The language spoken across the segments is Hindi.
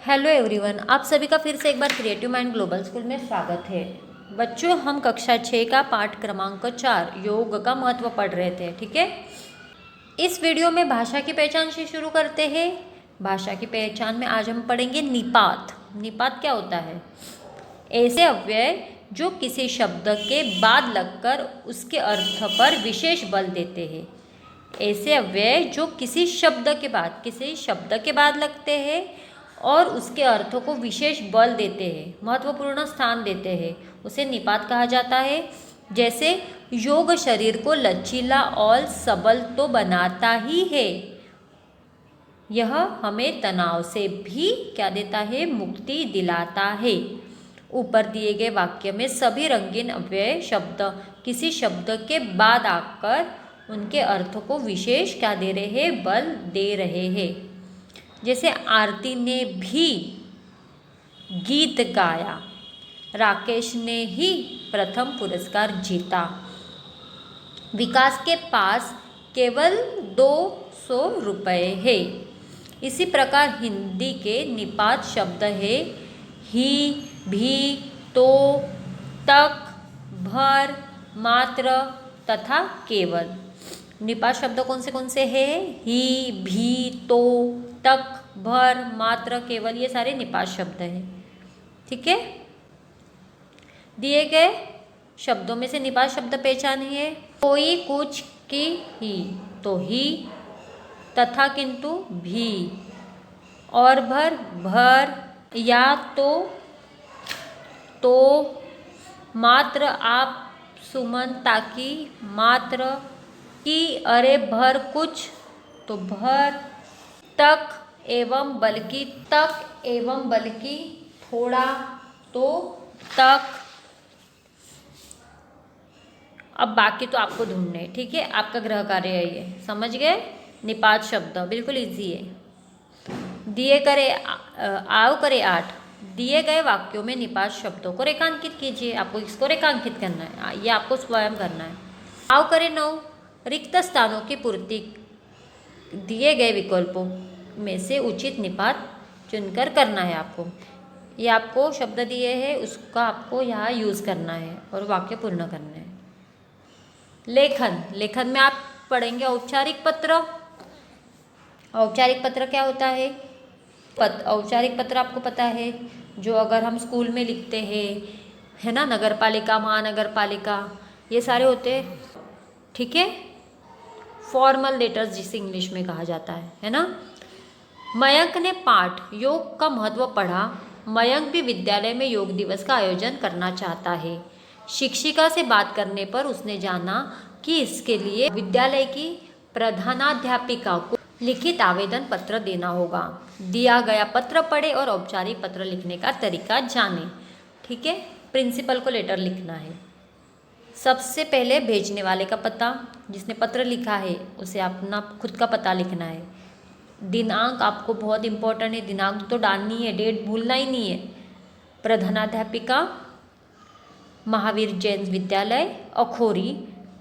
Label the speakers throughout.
Speaker 1: हेलो एवरीवन, आप सभी का फिर से एक बार क्रिएटिव माइंड ग्लोबल स्कूल में स्वागत है। बच्चों, हम कक्षा 6 का पाठ क्रमांक 4 योग का महत्व पढ़ रहे थे। ठीक है, इस वीडियो में भाषा की पहचान से शुरू करते हैं। भाषा की पहचान में आज हम पढ़ेंगे निपात। निपात क्या होता है? ऐसे अव्यय जो किसी शब्द के बाद लगकर उसके अर्थ पर विशेष बल देते हैं। ऐसे अव्यय जो किसी शब्द के बाद लगते हैं और उसके अर्थों को विशेष बल देते हैं, महत्वपूर्ण स्थान देते हैं, उसे निपात कहा जाता है। जैसे योग शरीर को लचीला और सबल तो बनाता ही है, यह हमें तनाव से भी क्या देता है? मुक्ति दिलाता है। ऊपर दिए गए वाक्य में सभी रंगीन अव्यय शब्द किसी शब्द के बाद आकर उनके अर्थ को विशेष क्या दे रहे हैं? बल दे रहे हैं। जैसे आरती ने भी गीत गाया, राकेश ने ही प्रथम पुरस्कार जीता, विकास के पास केवल 200 रुपये है। इसी प्रकार हिंदी के निपात शब्द है ही, भी, तो, तक, भर, मात्र तथा केवल। निपात शब्द कौन से हैं? ही, भी, तो, तक, भर, मात्र, केवल, ये सारे निपात शब्द हैं। ठीक है, दिए गए शब्दों में से निपात शब्द पहचानिए। कोई, कुछ, की, ही, तो ही, तथा, किंतु, भी, और भर, भर, या तो, मात्र, आप, सुमन, ताकि, मात्र, की, अरे, भर, कुछ, तो भर, तक एवं बल्कि, तक एवं बल्कि, थोड़ा, तो तक। अब बाकी तो आपको ढूंढने हैं। ठीक है, आपका गृह कार्य है ये। समझ गए? निपात शब्द बिल्कुल इजी है। दिए करे 8 दिए गए वाक्यों में निपात शब्दों को रेखांकित कीजिए। आपको इसको रेखांकित करना है, ये आपको स्वयं करना है। आव करे 9 रिक्त स्थानों की पूर्ति दिए गए विकल्पों में से उचित निपात चुनकर करना है आपको। ये आपको शब्द दिए हैं, उसका आपको यहाँ यूज़ करना है और वाक्य पूर्ण करना है। लेखन में आप पढ़ेंगे औपचारिक पत्र। औपचारिक पत्र क्या होता है? औपचारिक पत्र आपको पता है, जो अगर हम स्कूल में लिखते हैं, है ना, नगर पालिका, महानगर पालिका, ये सारे होते हैं। ठीक है, फॉर्मल लेटर्स जिसे इंग्लिश में कहा जाता है ना। मयंक ने पाठ योग का महत्व पढ़ा। मयंक भी विद्यालय में योग दिवस का आयोजन करना चाहता है। शिक्षिका से बात करने पर उसने जाना कि इसके लिए विद्यालय की प्रधानाध्यापिका को लिखित आवेदन पत्र देना होगा। दिया गया पत्र पढ़े और औपचारिक पत्र लिखने का तरीका जाने। ठीक है, प्रिंसिपल को लेटर लिखना है। सबसे पहले भेजने वाले का पता, जिसने पत्र लिखा है उसे अपना खुद का पता लिखना है। दिनांक आपको बहुत इम्पोर्टेंट है, दिनांक तो डालनी है, डेट भूलना ही नहीं है। प्रधानाध्यापिका महावीर जैन विद्यालय, अखोरी,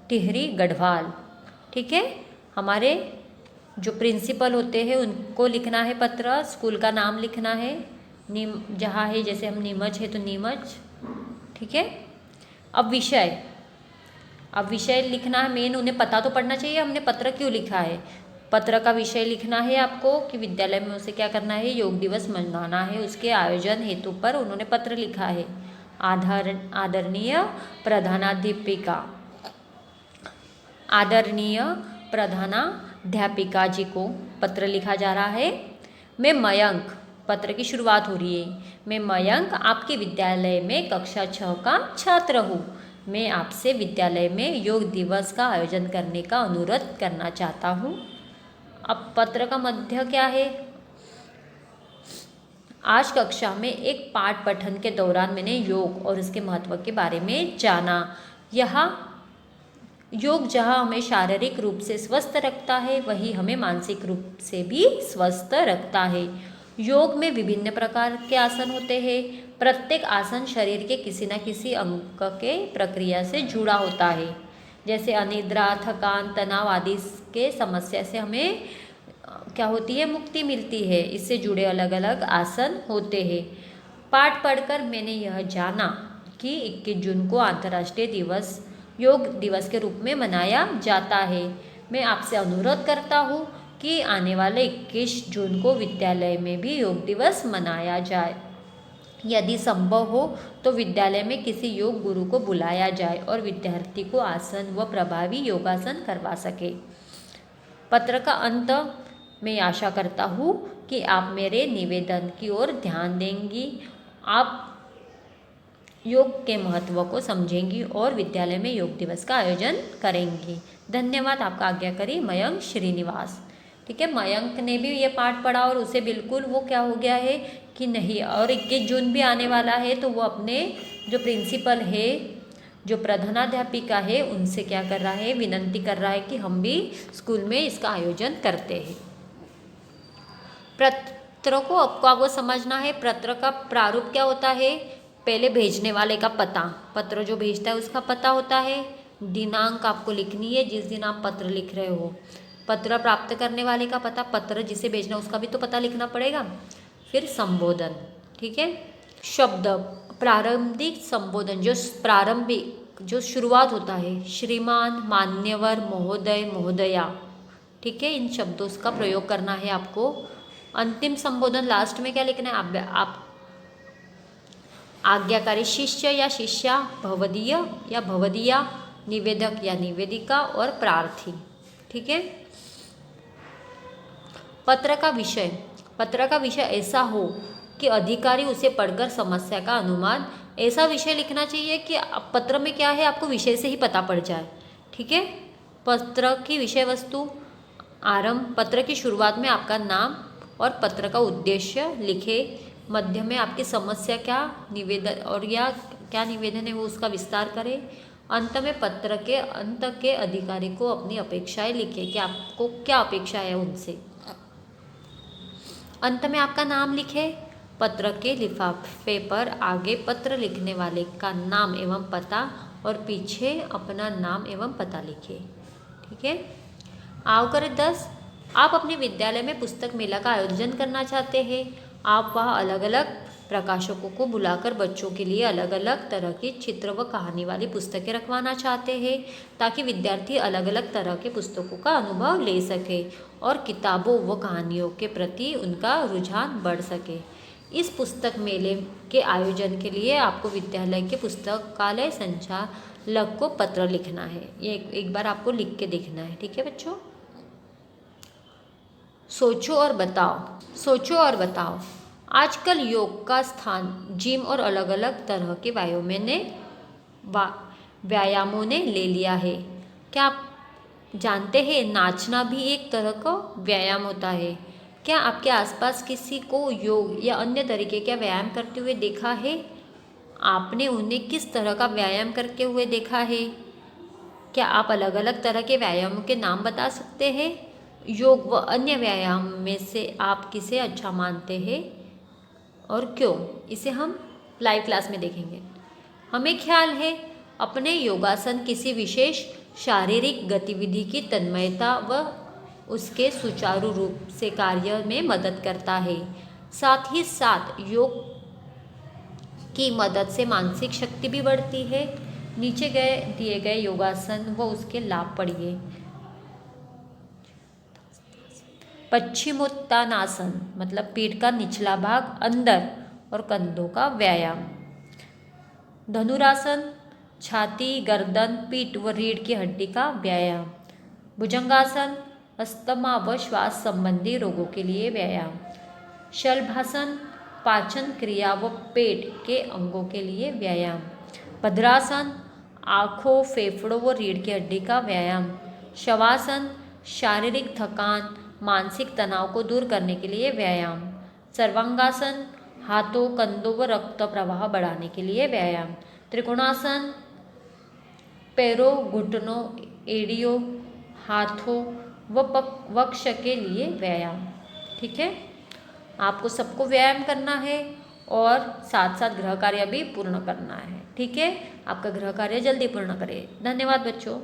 Speaker 1: टिहरी, गढ़वाल। ठीक है, हमारे जो प्रिंसिपल होते हैं उनको लिखना है पत्र, स्कूल का नाम लिखना है, जहाँ है, जैसे हम नीमच है तो नीमच। ठीक है, अब विषय लिखना है। मेन उन्हें पता तो पड़ना चाहिए हमने पत्र क्यों लिखा है। पत्र का विषय लिखना है आपको कि विद्यालय में उसे क्या करना है? योग दिवस मनाना है। उसके आयोजन हेतु पर उन्होंने पत्र लिखा है। आदरणीय प्रधानाध्यापिका जी को पत्र लिखा जा रहा है। मैं मयंक, पत्र की शुरुआत हो रही है। मैं मयंक आपके विद्यालय में कक्षा 6 का छात्र हूँ। मैं आपसे विद्यालय में योग दिवस का आयोजन करने का अनुरोध करना चाहता हूँ। अब पत्र का मध्य क्या है? आज कक्षा में एक पाठ पठन के दौरान मैंने योग और उसके महत्व के बारे में जाना। योग जहाँ हमें शारीरिक रूप से स्वस्थ रखता है, वही हमें मानसिक रूप से भी स्वस्थ रखता है। योग में विभिन्न प्रकार के आसन होते हैं। प्रत्येक आसन शरीर के किसी न किसी अंग के प्रक्रिया से जुड़ा होता है। जैसे अनिद्रा, थकान, तनाव आदि के समस्या से हमें क्या होती है, मुक्ति मिलती है। इससे जुड़े अलग अलग आसन होते हैं। पाठ पढ़कर मैंने यह जाना कि 21 जून को अंतर्राष्ट्रीय योग दिवस के रूप में मनाया जाता है। मैं आपसे अनुरोध करता हूँ कि आने वाले 21 जून को विद्यालय में भी योग दिवस मनाया जाए। यदि संभव हो तो विद्यालय में किसी योग गुरु को बुलाया जाए और विद्यार्थी को आसन व प्रभावी योगासन करवा सके। पत्र का अंत, मैं आशा करता हूँ कि आप मेरे निवेदन की ओर ध्यान देंगी, आप योग के महत्व को समझेंगी और विद्यालय में योग दिवस का आयोजन करेंगी। धन्यवाद। आपका आज्ञाकारी मयंक श्रीनिवास। ठीक है, मयंक ने भी ये पाठ पढ़ा और उसे बिल्कुल वो क्या हो गया है कि नहीं, और 21 जून भी आने वाला है तो वो अपने जो प्रिंसिपल है, जो प्रधानाध्यापिका है, उनसे क्या कर रहा है, विनती कर रहा है कि हम भी स्कूल में इसका आयोजन करते हैं। पत्र को आपको समझना है। पत्र का प्रारूप क्या होता है, पहले भेजने वाले का पता, पत्र जो भेजता है उसका पता होता है। दिनांक आपको लिखनी है जिस दिन आप पत्र लिख रहे हो। पत्र प्राप्त करने वाले का पता, पत्र जिसे भेजना उसका भी तो पता लिखना पड़ेगा। फिर संबोधन, ठीक है। शब्द, प्रारंभिक संबोधन, जो प्रारंभिक जो शुरुआत होता है, श्रीमान, मान्यवर, महोदय, महोदया, ठीक है, इन शब्दों का प्रयोग करना है आपको। अंतिम संबोधन लास्ट में क्या लिखना है, आप आज्ञाकारी शिष्य या शिष्या, भवदीय या भवदीया, निवेदक या निवेदिका और प्रार्थी। ठीक है। पत्र का विषय, पत्र का विषय ऐसा हो कि अधिकारी उसे पढ़कर समस्या का अनुमान, ऐसा विषय लिखना चाहिए कि पत्र में क्या है आपको विषय से ही पता पड़ जाए। ठीक है। पत्र की विषय वस्तु, आरंभ, पत्र की शुरुआत में आपका नाम और पत्र का उद्देश्य लिखे। मध्य में आपकी समस्या क्या निवेदन और या क्या निवेदन है वो उसका विस्तार करें। अंत में पत्र के अंत के अधिकारी को अपनी अपेक्षाएं लिखे कि आपको क्या अपेक्षा है उनसे। अंत में आपका नाम लिखे। पत्र के लिफाफे पर आगे पत्र लिखने वाले का नाम एवं पता और पीछे अपना नाम एवं पता लिखे। ठीक है। आओ करें 10। आप अपने विद्यालय में पुस्तक मेला का आयोजन करना चाहते हैं। आप वहाँ अलग अलग प्रकाशकों को बुलाकर बच्चों के लिए अलग अलग तरह की चित्र व कहानी वाली पुस्तकें रखवाना चाहते हैं ताकि विद्यार्थी अलग अलग तरह के पुस्तकों का अनुभव ले सके और किताबों व कहानियों के प्रति उनका रुझान बढ़ सके। इस पुस्तक मेले के आयोजन के लिए आपको विद्यालय के पुस्तकालय संचालक को पत्र लिखना है। ये एक बार आपको लिख के देखना है। ठीक है बच्चों। सोचो और बताओ। सोचो और बताओ। आजकल योग का स्थान जिम और अलग अलग तरह के व्यायामों ने ले लिया है। क्या आप जानते हैं नाचना भी एक तरह का व्यायाम होता है। क्या आपके आसपास किसी को योग या अन्य तरीके का व्यायाम करते हुए देखा है? आपने उन्हें किस तरह का व्यायाम करते हुए देखा है? क्या आप अलग अलग तरह के व्यायामों के नाम बता सकते हैं? योग व अन्य व्यायाम में से आप किसे अच्छा मानते हैं और क्यों? इसे हम लाइव क्लास में देखेंगे। हमें ख्याल है अपने योगासन किसी विशेष शारीरिक गतिविधि की तन्मयता व उसके सुचारू रूप से कार्य में मदद करता है। साथ ही साथ योग की मदद से मानसिक शक्ति भी बढ़ती है। नीचे दिए गए योगासन व उसके लाभ पढ़िए। पश्चिमोत्तानासन मतलब पीठ का निचला भाग अंदर और कंधों का व्यायाम। धनुरासन छाती, गर्दन, पीठ व रीढ़ की हड्डी का व्यायाम। भुजंगासन अस्थमा व श्वास संबंधी रोगों के लिए व्यायाम। शलभासन पाचन क्रिया व पेट के अंगों के लिए व्यायाम। भद्रासन आँखों, फेफड़ों व रीढ़ की हड्डी का व्यायाम। शवासन शारीरिक थकान, मानसिक तनाव को दूर करने के लिए व्यायाम। सर्वांगासन हाथों, कंधों व रक्त प्रवाह बढ़ाने के लिए व्यायाम। त्रिकोणासन पैरों, घुटनों, एड़ियों, हाथों व वक्ष के लिए व्यायाम। ठीक है। आपको सबको व्यायाम करना है और साथ साथ गृह कार्य भी पूर्ण करना है। ठीक है। आपका गृह कार्य जल्दी पूर्ण करें। धन्यवाद बच्चों।